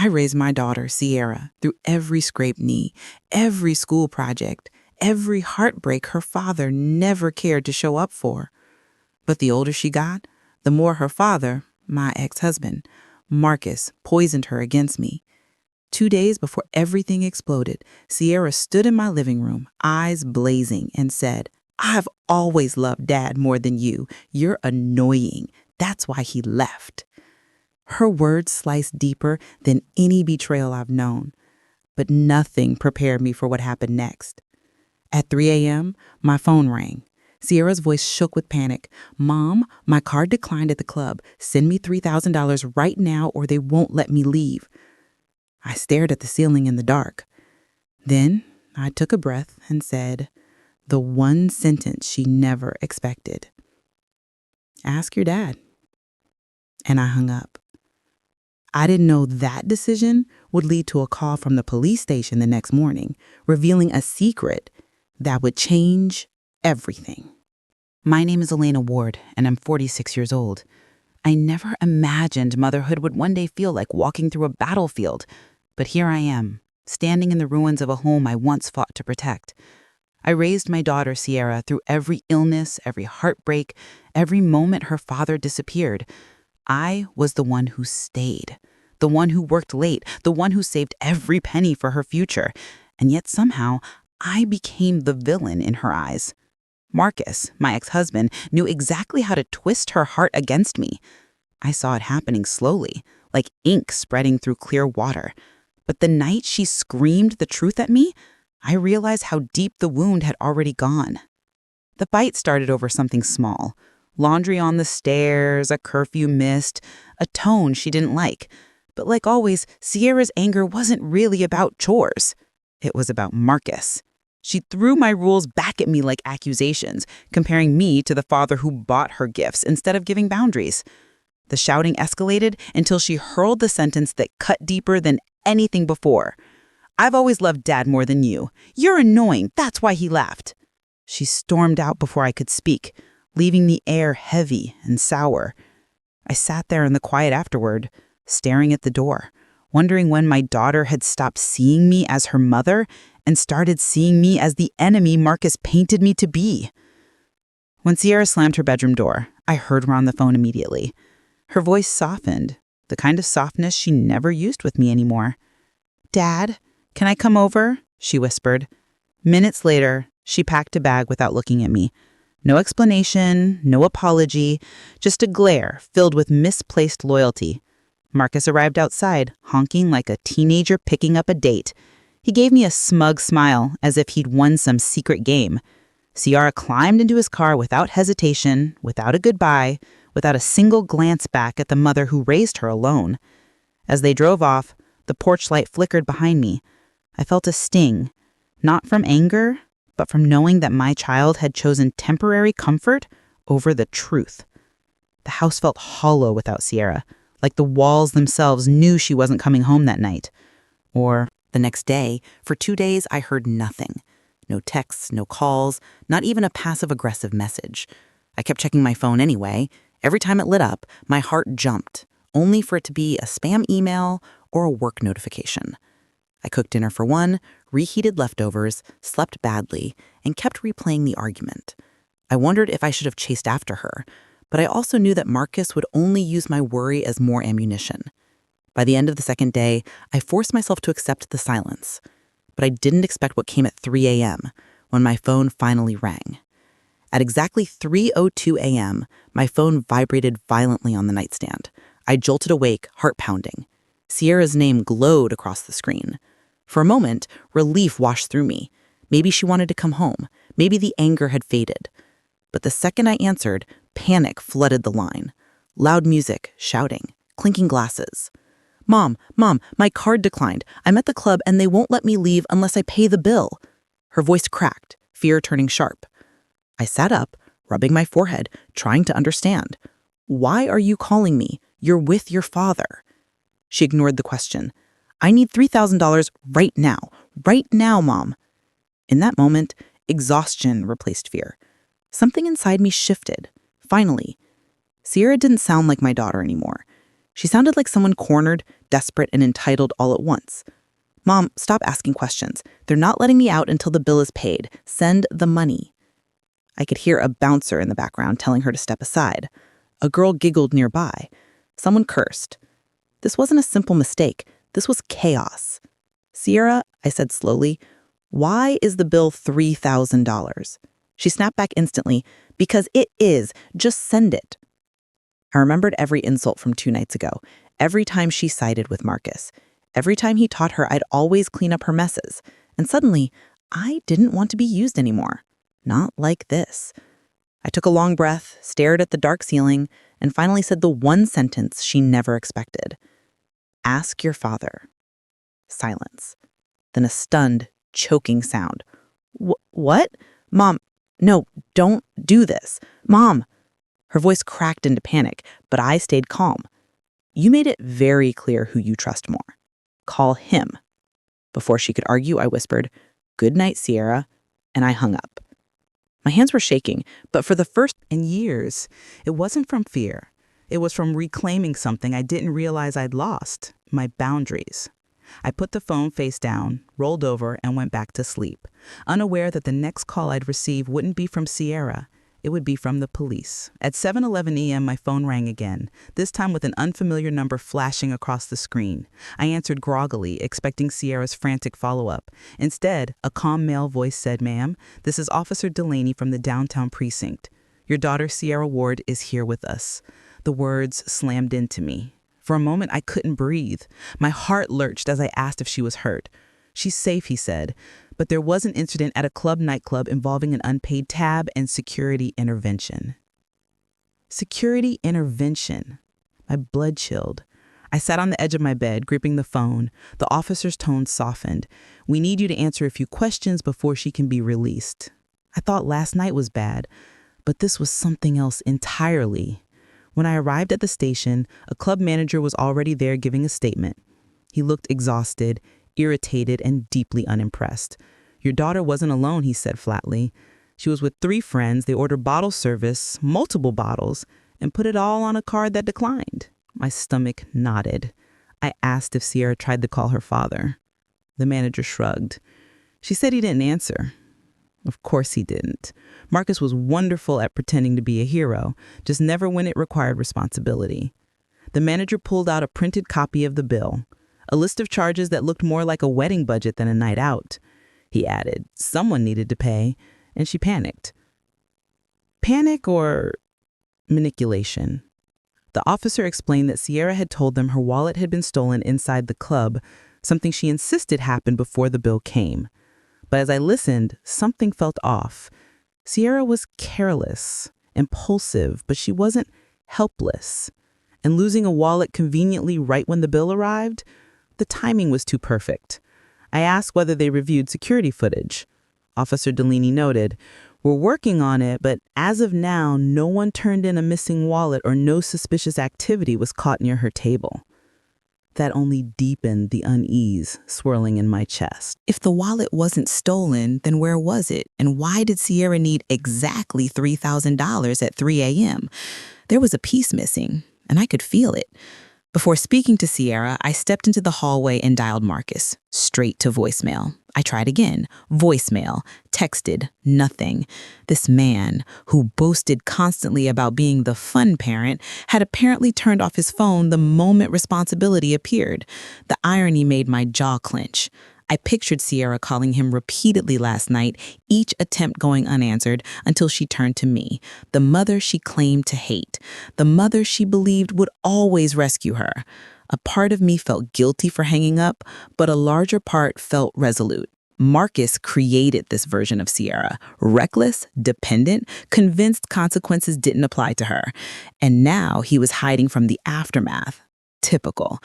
I raised my daughter, Sierra, through every scraped knee, every school project, every heartbreak her father never cared to show up for. But the older she got, the more her father, my ex-husband, Marcus, poisoned her against me. 2 days before everything exploded, Sierra stood in my living room, eyes blazing, and said, "I've always loved Dad more than you. You're annoying. That's why he left." Her words sliced deeper than any betrayal I've known, but nothing prepared me for what happened next. At 3 a.m., my phone rang. Sierra's voice shook with panic. "Mom, my card declined at the club. Send me $3,000 right now or they won't let me leave." I stared at the ceiling in the dark. Then I took a breath and said the one sentence she never expected. "Ask your dad." And I hung up. I didn't know that decision would lead to a call from the police station the next morning, revealing a secret that would change everything. My name is Elena Ward, and I'm 46 years old. I never imagined motherhood would one day feel like walking through a battlefield, but here I am, standing in the ruins of a home I once fought to protect. I raised my daughter, Sierra, through every illness, every heartbreak, every moment her father disappeared. I was the one who stayed, the one who worked late, the one who saved every penny for her future. And yet somehow, I became the villain in her eyes. Marcus, my ex-husband, knew exactly how to twist her heart against me. I saw it happening slowly, like ink spreading through clear water. But the night she screamed the truth at me, I realized how deep the wound had already gone. The fight started over something small. Laundry on the stairs, a curfew missed, a tone she didn't like. But like always, Sierra's anger wasn't really about chores. It was about Marcus. She threw my rules back at me like accusations, comparing me to the father who bought her gifts instead of giving boundaries. The shouting escalated until she hurled the sentence that cut deeper than anything before. "I've always loved Dad more than you. You're annoying. That's why he left." She stormed out before I could speak, leaving the air heavy and sour. I sat there in the quiet afterward, staring at the door, wondering when my daughter had stopped seeing me as her mother and started seeing me as the enemy Marcus painted me to be. When Sierra slammed her bedroom door, I heard her on the phone immediately. Her voice softened, the kind of softness she never used with me anymore. "Dad, can I come over?" she whispered. Minutes later, she packed a bag without looking at me. No explanation, no apology, just a glare filled with misplaced loyalty. Marcus arrived outside, honking like a teenager picking up a date. He gave me a smug smile, as if he'd won some secret game. Sierra climbed into his car without hesitation, without a goodbye, without a single glance back at the mother who raised her alone. As they drove off, the porch light flickered behind me. I felt a sting, not from anger, but from knowing that my child had chosen temporary comfort over the truth. The house felt hollow without Sierra, like the walls themselves knew she wasn't coming home that night. Or the next day, for 2 days, I heard nothing. No texts, no calls, not even a passive-aggressive message. I kept checking my phone anyway. Every time it lit up, my heart jumped, only for it to be a spam email or a work notification. I cooked dinner for one, reheated leftovers, slept badly, and kept replaying the argument. I wondered if I should have chased after her, but I also knew that Marcus would only use my worry as more ammunition. By the end of the second day, I forced myself to accept the silence. But I didn't expect what came at 3 a.m., when my phone finally rang. At exactly 3:02 a.m., my phone vibrated violently on the nightstand. I jolted awake, heart pounding. Sierra's name glowed across the screen. For a moment, relief washed through me. Maybe she wanted to come home. Maybe the anger had faded. But the second I answered, panic flooded the line. Loud music, shouting, clinking glasses. Mom, my card declined. I'm at the club and they won't let me leave unless I pay the bill." Her voice cracked, fear turning sharp. I sat up, rubbing my forehead, trying to understand. "Why are you calling me? You're with your father." She ignored the question. "I need $3,000 right now. Right now, Mom." In that moment, exhaustion replaced fear. Something inside me shifted. Finally, Sierra didn't sound like my daughter anymore. She sounded like someone cornered, desperate, and entitled all at once. Mom, stop asking questions. They're not letting me out until the bill is paid. Send the money. I could hear a bouncer in the background telling her to step aside. A girl giggled nearby. Someone cursed. This wasn't a simple mistake. This was chaos. Sierra, I said slowly, why is the bill $3,000? She snapped back instantly. Because it is. Just send it. I remembered every insult from 2 nights ago. Every time she sided with Marcus. Every time he taught her I'd always clean up her messes. And suddenly, I didn't want to be used anymore. Not like this. I took a long breath, stared at the dark ceiling, and finally said the one sentence she never expected. Ask your father. Silence. Then a stunned, choking sound. What? Mom, no, don't do this. Mom. Her voice cracked into panic, but I stayed calm. You made it very clear who you trust more. Call him. Before she could argue, I whispered, Good night, Sierra, and I hung up. My hands were shaking, but for the first in years, it wasn't from fear. It was from reclaiming something I didn't realize I'd lost, my boundaries. I put the phone face down, rolled over, and went back to sleep, unaware that the next call I'd receive wouldn't be from Sierra. It would be from the police. At 7:11 a.m., my phone rang again, this time with an unfamiliar number flashing across the screen. I answered groggily, expecting Sierra's frantic follow-up. Instead, a calm male voice said, Ma'am, this is Officer Delaney from the downtown precinct. Your daughter, Sierra Ward, is here with us. The words slammed into me. For a moment, I couldn't breathe. My heart lurched as I asked if she was hurt. She's safe, he said, but there was an incident at a nightclub involving an unpaid tab and security intervention. Security intervention. My blood chilled. I sat on the edge of my bed, gripping the phone. The officer's tone softened. We need you to answer a few questions before she can be released. I thought last night was bad, but this was something else entirely. When I arrived at the station, a club manager was already there giving a statement. He looked exhausted, irritated, and deeply unimpressed. Your daughter wasn't alone, he said flatly. She was with 3 friends. They ordered bottle service, multiple bottles, and put it all on a card that declined. My stomach knotted. I asked if Sierra tried to call her father. The manager shrugged. She said he didn't answer. Of course he didn't. Marcus was wonderful at pretending to be a hero, just never when it required responsibility. The manager pulled out a printed copy of the bill, a list of charges that looked more like a wedding budget than a night out. He added, someone needed to pay, and she panicked. Panic or manipulation? The officer explained that Sierra had told them her wallet had been stolen inside the club, something she insisted happened before the bill came. But as I listened, something felt off. Sierra was careless, impulsive, but she wasn't helpless. And losing a wallet conveniently right when the bill arrived, the timing was too perfect. I asked whether they reviewed security footage. Officer Delaney noted, We're working on it, but as of now, no one turned in a missing wallet or no suspicious activity was caught near her table. That only deepened the unease swirling in my chest. If the wallet wasn't stolen, then where was it? And why did Sierra need exactly $3,000 at 3 a.m.? There was a piece missing, and I could feel it. Before speaking to Sierra, I stepped into the hallway and dialed Marcus, straight to voicemail. I tried again, voicemail, texted, nothing. This man, who boasted constantly about being the fun parent, had apparently turned off his phone the moment responsibility appeared. The irony made my jaw clench. I pictured Sierra calling him repeatedly last night, each attempt going unanswered until she turned to me, the mother she claimed to hate, the mother she believed would always rescue her. A part of me felt guilty for hanging up, but a larger part felt resolute. Marcus created this version of Sierra, reckless, dependent, convinced consequences didn't apply to her. And now he was hiding from the aftermath. Typical.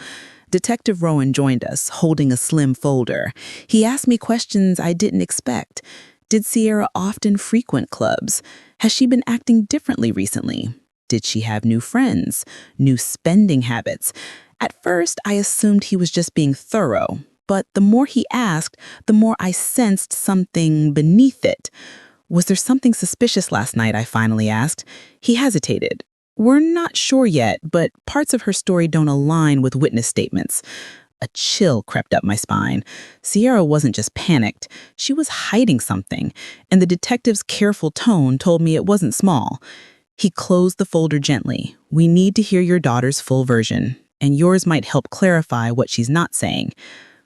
Detective Rowan joined us, holding a slim folder. He asked me questions I didn't expect. Did Sierra often frequent clubs? Has she been acting differently recently? Did she have new friends? New spending habits? At first, I assumed he was just being thorough, but the more he asked, the more I sensed something beneath it. Was there something suspicious last night? I finally asked. He hesitated. We're not sure yet, but parts of her story don't align with witness statements. A chill crept up my spine. Sierra wasn't just panicked, she was hiding something, and the detective's careful tone told me it wasn't small. He closed the folder gently. We need to hear your daughter's full version, and yours might help clarify what she's not saying.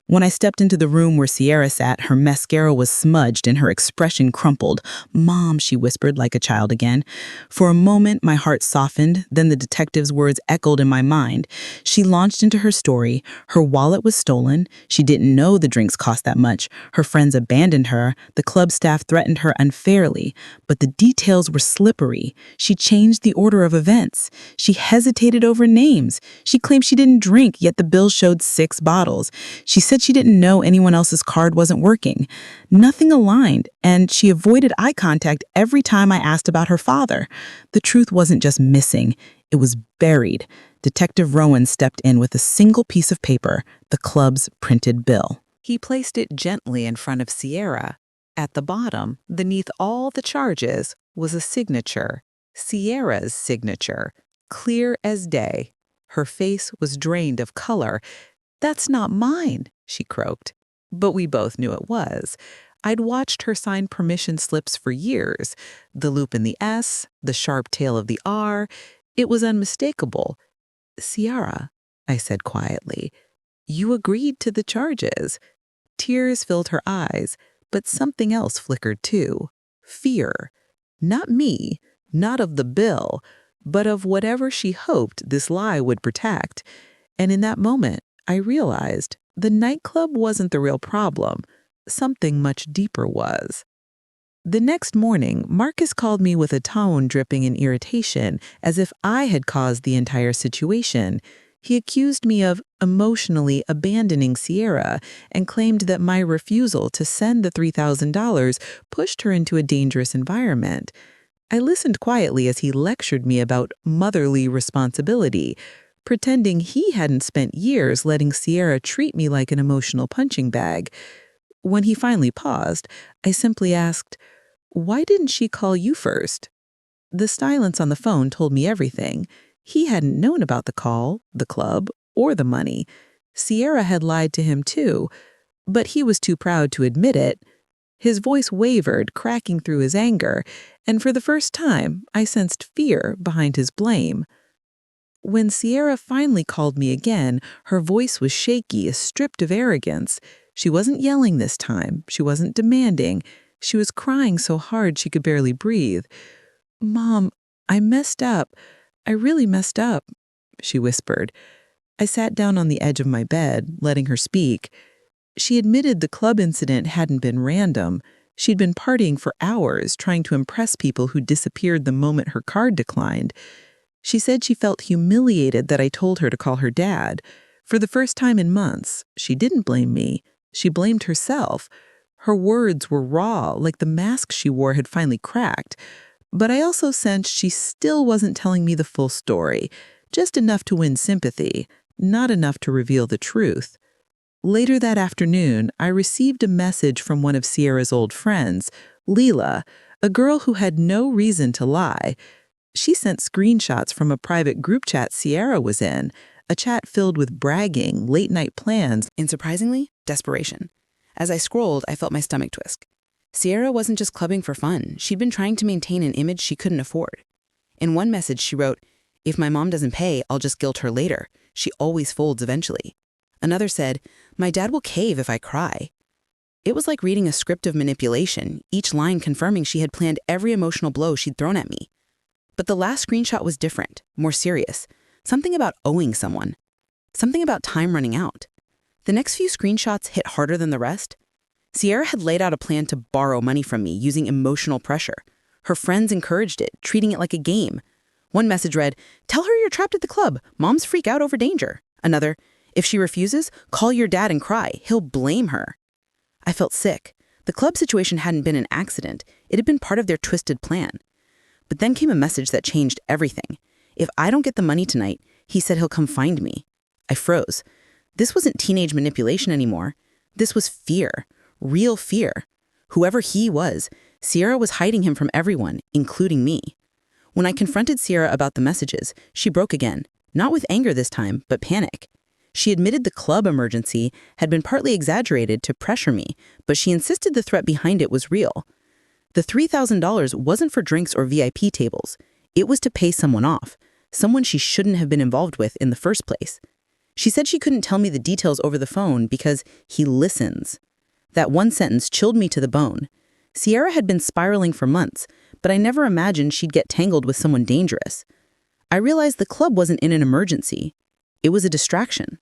When I stepped into the room where Sierra sat, her mascara was smudged and her expression crumpled. "Mom," she whispered like a child again. For a moment, my heart softened, then the detective's words echoed in my mind. She launched into her story. Her wallet was stolen. She didn't know the drinks cost that much. Her friends abandoned her. The club staff threatened her unfairly. But the details were slippery. She changed the order of events. She hesitated over names. She claimed she didn't drink, yet the bill showed 6 bottles. She said she didn't know anyone else's card wasn't working. Nothing aligned, and she avoided eye contact every time I asked about her father. The truth wasn't just missing, it was buried. Detective Rowan stepped in with a single piece of paper, the club's printed bill. He placed it gently in front of Sierra. At the bottom, beneath all the charges, was a signature. Sierra's signature, clear as day. Her face was drained of color. "That's not mine," she croaked. But we both knew it was. I'd watched her sign permission slips for years. The loop in the S, the sharp tail of the R. It was unmistakable. "Sierra," I said quietly, "you agreed to the charges." Tears filled her eyes, but something else flickered too. Fear. Not me, not of the bill, but of whatever she hoped this lie would protect. And in that moment, I realized the nightclub wasn't the real problem. Something much deeper was. The next morning, Marcus called me with a tone dripping in irritation, as if I had caused the entire situation. He accused me of emotionally abandoning Sierra and claimed that my refusal to send the $3,000 pushed her into a dangerous environment. I listened quietly as he lectured me about motherly responsibility, pretending he hadn't spent years letting Sierra treat me like an emotional punching bag. When he finally paused, I simply asked, "Why didn't she call you first?" The silence on the phone told me everything. He hadn't known about the call, the club, or the money. Sierra had lied to him too, but he was too proud to admit it. His voice wavered, cracking through his anger, and for the first time, I sensed fear behind his blame. When Sierra finally called me again, her voice was shaky, stripped of arrogance. She wasn't yelling this time. She wasn't demanding. She was crying so hard she could barely breathe. "Mom, I messed up. I really messed up," she whispered. I sat down on the edge of my bed, letting her speak. She admitted the club incident hadn't been random. She'd been partying for hours, trying to impress people who disappeared the moment her card declined. She said she felt humiliated that I told her to call her dad. For the first time in months, she didn't blame me. She blamed herself. Her words were raw, like the mask she wore had finally cracked. But I also sensed she still wasn't telling me the full story, just enough to win sympathy, not enough to reveal the truth. Later that afternoon, I received a message from one of Sierra's old friends, Leela, a girl who had no reason to lie. She sent screenshots from a private group chat Sierra was in, a chat filled with bragging, late-night plans, and surprisingly, desperation. As I scrolled, I felt my stomach twist. Sierra wasn't just clubbing for fun. She'd been trying to maintain an image she couldn't afford. In one message, she wrote, "If my mom doesn't pay, I'll just guilt her later. She always folds eventually." Another said, "My dad will cave if I cry." It was like reading a script of manipulation, each line confirming she had planned every emotional blow she'd thrown at me. But the last screenshot was different, more serious. Something about owing someone. Something about time running out. The next few screenshots hit harder than the rest. Sierra had laid out a plan to borrow money from me using emotional pressure. Her friends encouraged it, treating it like a game. One message read, "Tell her you're trapped at the club. Moms freak out over danger." Another, "If she refuses, call your dad and cry. He'll blame her." I felt sick. The club situation hadn't been an accident. It had been part of their twisted plan. But then came a message that changed everything. "If I don't get the money tonight, he said he'll come find me." I froze. This wasn't teenage manipulation anymore. This was fear. Real fear. Whoever he was, Sierra was hiding him from everyone, including me. When I confronted Sierra about the messages, she broke again, not with anger this time, but panic. She admitted the club emergency had been partly exaggerated to pressure me, but she insisted the threat behind it was real. The $3,000 wasn't for drinks or VIP tables. It was to pay someone off, someone she shouldn't have been involved with in the first place. She said she couldn't tell me the details over the phone because he listens. That one sentence chilled me to the bone. Sierra had been spiraling for months, but I never imagined she'd get tangled with someone dangerous. I realized the club wasn't in an emergency. It was a distraction.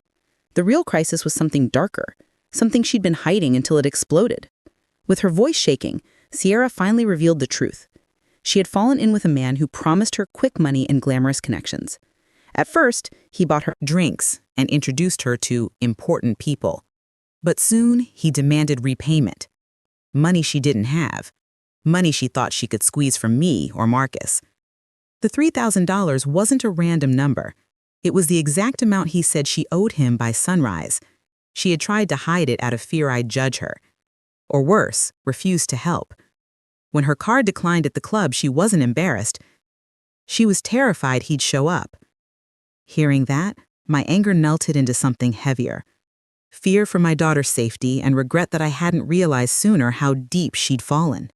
The real crisis was something darker, something she'd been hiding until it exploded. With her voice shaking, Sierra finally revealed the truth. She had fallen in with a man who promised her quick money and glamorous connections. At first, he bought her drinks and introduced her to important people. But soon, he demanded repayment. Money she didn't have. Money she thought she could squeeze from me or Marcus. The $3,000 wasn't a random number. It was the exact amount he said she owed him by sunrise. She had tried to hide it out of fear I'd judge her. Or worse, refused to help. When her card declined at the club, she wasn't embarrassed. She was terrified he'd show up. Hearing that, my anger melted into something heavier. Fear for my daughter's safety and regret that I hadn't realized sooner how deep she'd fallen.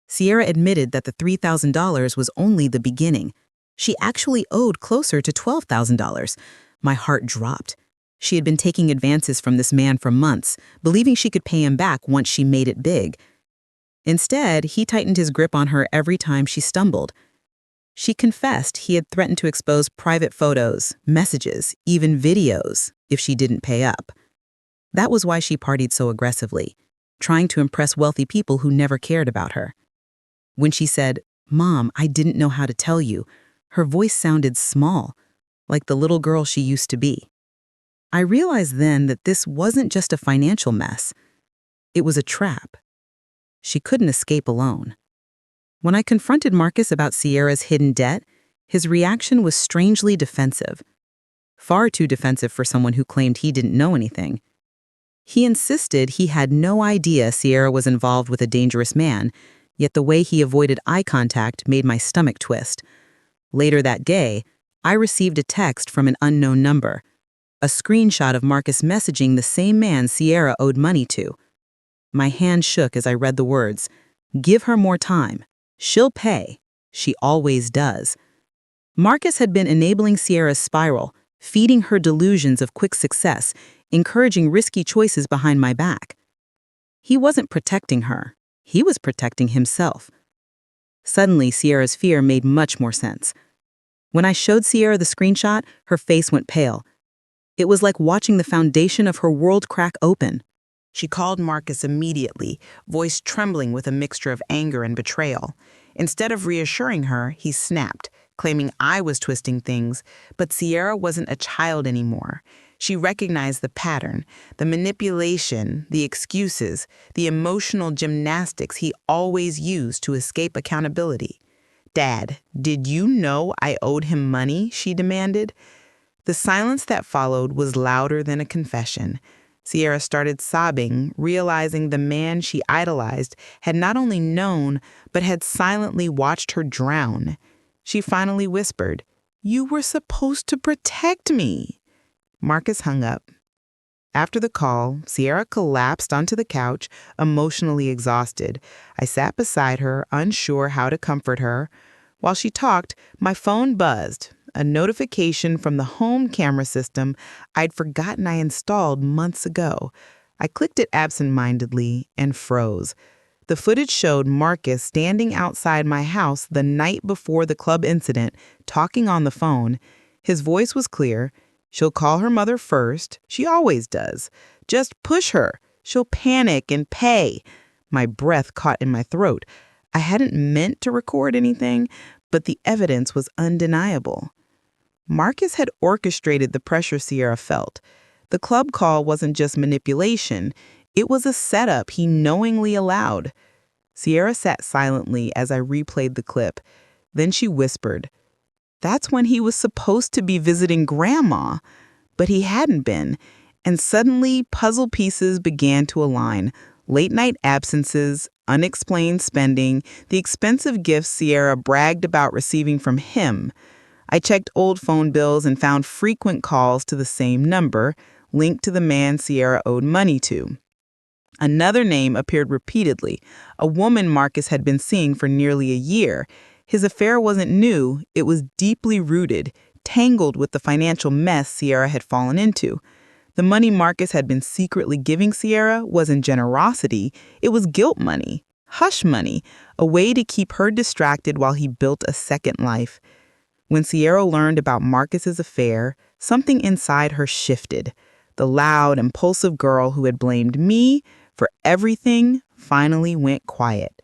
Sierra admitted that the $3,000 was only the beginning. She actually owed closer to $12,000. My heart dropped. She had been taking advances from this man for months, believing she could pay him back once she made it big. Instead, he tightened his grip on her every time she stumbled. She confessed he had threatened to expose private photos, messages, even videos, if she didn't pay up. That was why she partied so aggressively, trying to impress wealthy people who never cared about her. When she said, "Mom, I didn't know how to tell you," her voice sounded small, like the little girl she used to be. I realized then that this wasn't just a financial mess. It was a trap. She couldn't escape alone. When I confronted Marcus about Sierra's hidden debt, his reaction was strangely defensive. Far too defensive for someone who claimed he didn't know anything. He insisted he had no idea Sierra was involved with a dangerous man, yet the way he avoided eye contact made my stomach twist. Later that day, I received a text from an unknown number, a screenshot of Marcus messaging the same man Sierra owed money to. My hand shook as I read the words, "Give her more time. She'll pay. She always does." Marcus had been enabling Sierra's spiral, feeding her delusions of quick success, encouraging risky choices behind my back. He wasn't protecting her. He was protecting himself. Suddenly, Sierra's fear made much more sense. When I showed Sierra the screenshot, her face went pale. It was like watching the foundation of her world crack open. She called Marcus immediately, voice trembling with a mixture of anger and betrayal. Instead of reassuring her, he snapped, claiming I was twisting things, but Sierra wasn't a child anymore. She recognized the pattern, the manipulation, the excuses, the emotional gymnastics he always used to escape accountability. "Dad, did you know I owed him money?" she demanded. The silence that followed was louder than a confession. Sierra started sobbing, realizing the man she idolized had not only known, but had silently watched her drown. She finally whispered, "You were supposed to protect me." Marcus hung up. After the call, Sierra collapsed onto the couch, emotionally exhausted. I sat beside her, unsure how to comfort her. While she talked, my phone buzzed. A notification from the home camera system I'd forgotten I installed months ago. I clicked it absentmindedly and froze. The footage showed Marcus standing outside my house the night before the club incident, talking on the phone. His voice was clear. "She'll call her mother first. She always does. Just push her. She'll panic and pay." My breath caught in my throat. I hadn't meant to record anything, but the evidence was undeniable. Marcus had orchestrated the pressure Sierra felt. The club call wasn't just manipulation. It was a setup he knowingly allowed. Sierra sat silently as I replayed the clip. Then she whispered, "That's when he was supposed to be visiting Grandma." But he hadn't been. And suddenly, puzzle pieces began to align. Late-night absences, unexplained spending, the expensive gifts Sierra bragged about receiving from him. I checked old phone bills and found frequent calls to the same number, linked to the man Sierra owed money to. Another name appeared repeatedly, a woman Marcus had been seeing for nearly a year. His affair wasn't new, it was deeply rooted, tangled with the financial mess Sierra had fallen into. The money Marcus had been secretly giving Sierra wasn't generosity, it was guilt money, hush money, a way to keep her distracted while he built a second life. When Sierra learned about Marcus's affair, something inside her shifted. The loud, impulsive girl who had blamed me for everything finally went quiet.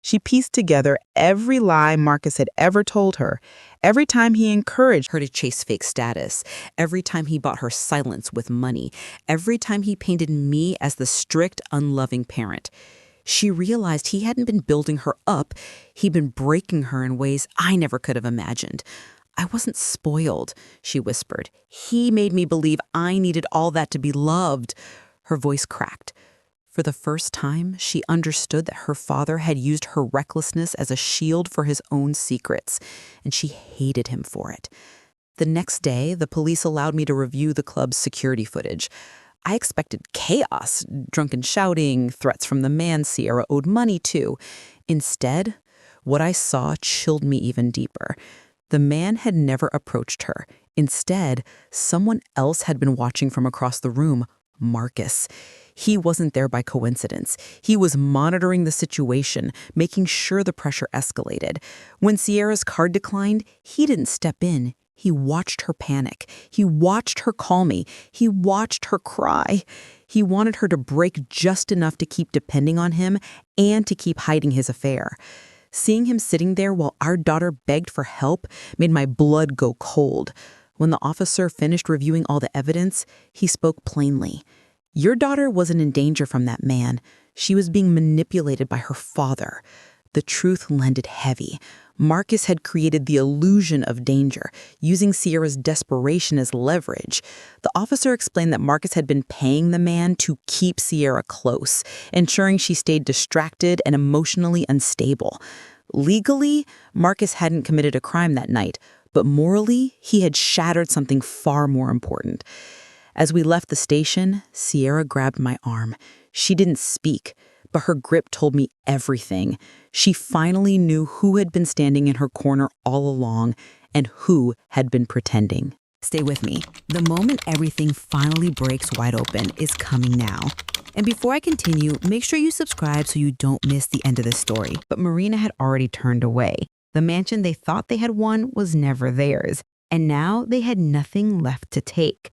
She pieced together every lie Marcus had ever told her, every time he encouraged Her to chase fake status, every time he bought her silence with money, every time he painted me as the strict, unloving parent. She realized he hadn't been building her up, he'd been breaking her in ways I never could have imagined. I wasn't spoiled, she whispered. He made me believe I needed all that to be loved. Her voice cracked. For the first time, she understood that her father had used her recklessness as a shield for his own secrets, and she hated him for it. The next day, the police allowed me to review the club's security footage. I expected chaos, drunken shouting, threats from the man Sierra owed money to. Instead, what I saw chilled me even deeper. The man had never approached her. Instead, someone else had been watching from across the room, Marcus. He wasn't there by coincidence. He was monitoring the situation, making sure the pressure escalated. When Sierra's card declined, he didn't step in. He watched her panic. He watched her call me. He watched her cry. He wanted her to break just enough to keep depending on him and to keep hiding his affair. Seeing him sitting there while our daughter begged for help made my blood go cold. When the officer finished reviewing all the evidence, he spoke plainly. Your daughter wasn't in danger from that man. She was being manipulated by her father. The truth landed heavy. Marcus had created the illusion of danger, using Sierra's desperation as leverage. The officer explained that Marcus had been paying the man to keep Sierra close, ensuring she stayed distracted and emotionally unstable. Legally, Marcus hadn't committed a crime that night, but morally, he had shattered something far more important. As we left the station, Sierra grabbed my arm. She didn't speak, but her grip told me everything. She finally knew who had been standing in her corner all along and who had been pretending. Stay with me. The moment everything finally breaks wide open is coming now. And before I continue, make sure you subscribe so you don't miss the end of this story. But Marina had already turned away. The mansion they thought they had won was never theirs, and now they had nothing left to take.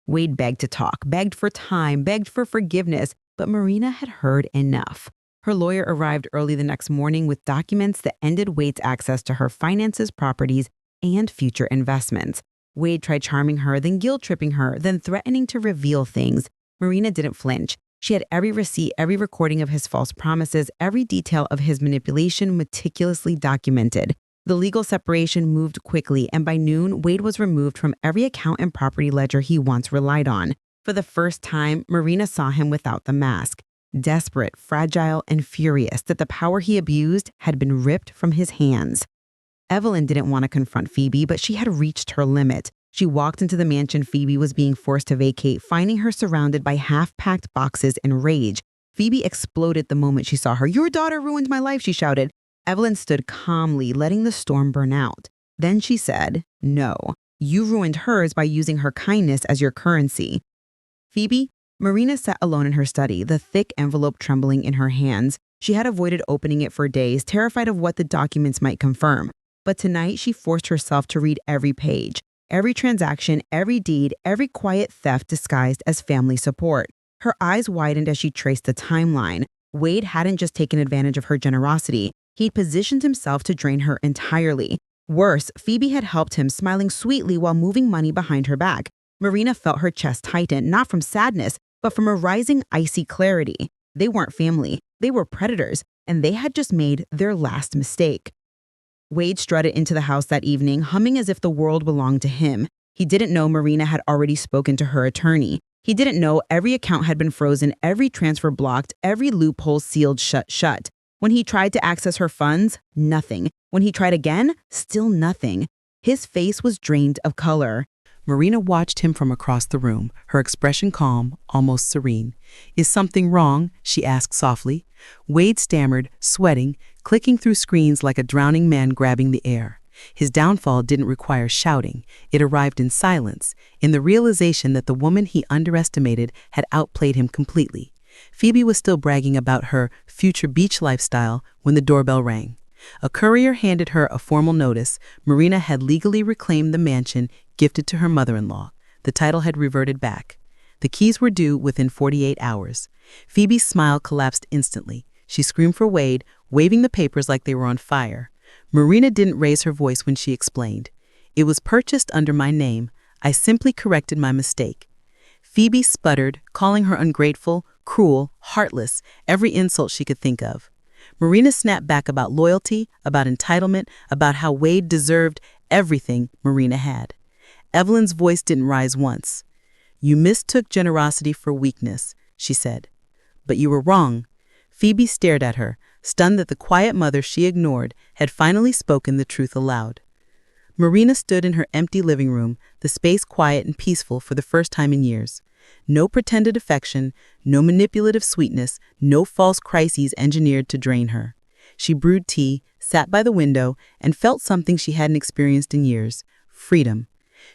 Wade begged to talk, begged for time, begged for forgiveness, but Marina had heard enough. Her lawyer arrived early the next morning with documents that ended Wade's access to her finances, properties, and future investments. Wade tried charming her, then guilt-tripping her, then threatening to reveal things. Marina didn't flinch. She had every receipt, every recording of his false promises, every detail of his manipulation meticulously documented. The legal separation moved quickly, and by noon, Wade was removed from every account and property ledger he once relied on. For the first time, Marina saw him without the mask, desperate, fragile, and furious that the power he abused had been ripped from his hands. Evelyn didn't want to confront Phoebe, but she had reached her limit. She walked into the mansion Phoebe was being forced to vacate, finding her surrounded by half-packed boxes in rage. Phoebe exploded the moment she saw her. "Your daughter ruined my life," she shouted. Evelyn stood calmly, letting the storm burn out. Then she said, "No, you ruined hers by using her kindness as your currency." Phoebe, Marina sat alone in her study, the thick envelope trembling in her hands. She had avoided opening it for days, terrified of what the documents might confirm. But tonight she forced herself to read every page, every transaction, every deed, every quiet theft disguised as family support. Her eyes widened as she traced the timeline. Wade hadn't just taken advantage of her generosity. He'd positioned himself to drain her entirely. Worse, Phoebe had helped him, smiling sweetly while moving money behind her back. Marina felt her chest tighten, not from sadness, but from a rising icy clarity. They weren't family. They were predators, and they had just made their last mistake. Wade strutted into the house that evening, humming as if the world belonged to him. He didn't know Marina had already spoken to her attorney. He didn't know every account had been frozen, every transfer blocked, every loophole sealed shut. When he tried to access her funds, nothing. When he tried again, still nothing. His face was drained of color. Marina watched him from across the room, her expression calm, almost serene. "Is something wrong?" she asked softly. Wade stammered, sweating, clicking through screens like a drowning man grabbing the air. His downfall didn't require shouting. It arrived in silence, in the realization that the woman he underestimated had outplayed him completely. Phoebe was still bragging about her future beach lifestyle when the doorbell rang. A courier handed her a formal notice. Marina had legally reclaimed the mansion gifted to her mother-in-law. The title had reverted back. The keys were due within 48 hours. Phoebe's smile collapsed instantly. She screamed for Wade, waving the papers like they were on fire. Marina didn't raise her voice when she explained. "It was purchased under my name. I simply corrected my mistake." Phoebe sputtered, calling her ungrateful, cruel, heartless, every insult she could think of. Marina snapped back about loyalty, about entitlement, about how Wade deserved everything Marina had. Evelyn's voice didn't rise once. "You mistook generosity for weakness," she said. "But you were wrong." Phoebe stared at her, stunned that the quiet mother she ignored had finally spoken the truth aloud. Marina stood in her empty living room, the space quiet and peaceful for the first time in years. No pretended affection, no manipulative sweetness, no false crises engineered to drain her. She brewed tea, sat by the window, and felt something she hadn't experienced in years: freedom.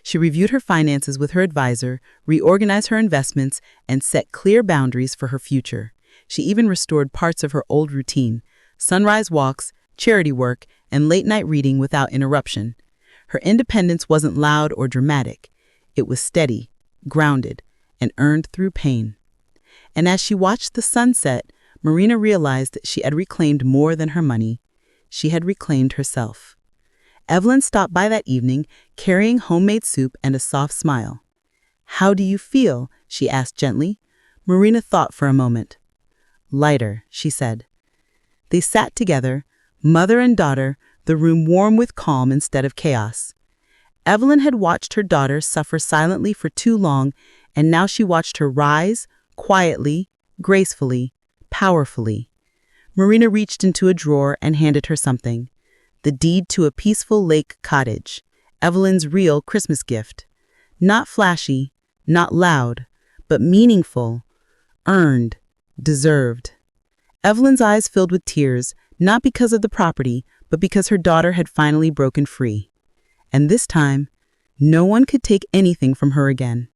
She reviewed her finances with her advisor, reorganized her investments, and set clear boundaries for her future. She even restored parts of her old routine: sunrise walks, charity work, and late-night reading without interruption. Her independence wasn't loud or dramatic. It was steady, grounded, and earned through pain. And as she watched the sunset, Marina realized that she had reclaimed more than her money. She had reclaimed herself. Evelyn stopped by that evening, carrying homemade soup and a soft smile. "How do you feel?" she asked gently. Marina thought for a moment. "Lighter," she said. They sat together, mother and daughter, the room warm with calm instead of chaos. Evelyn had watched her daughter suffer silently for too long, and now she watched her rise, quietly, gracefully, powerfully. Marina reached into a drawer and handed her something: the deed to a peaceful lake cottage, Evelyn's real Christmas gift. Not flashy, not loud, but meaningful, earned, deserved. Evelyn's eyes filled with tears, not because of the property, but because her daughter had finally broken free. And this time, no one could take anything from her again.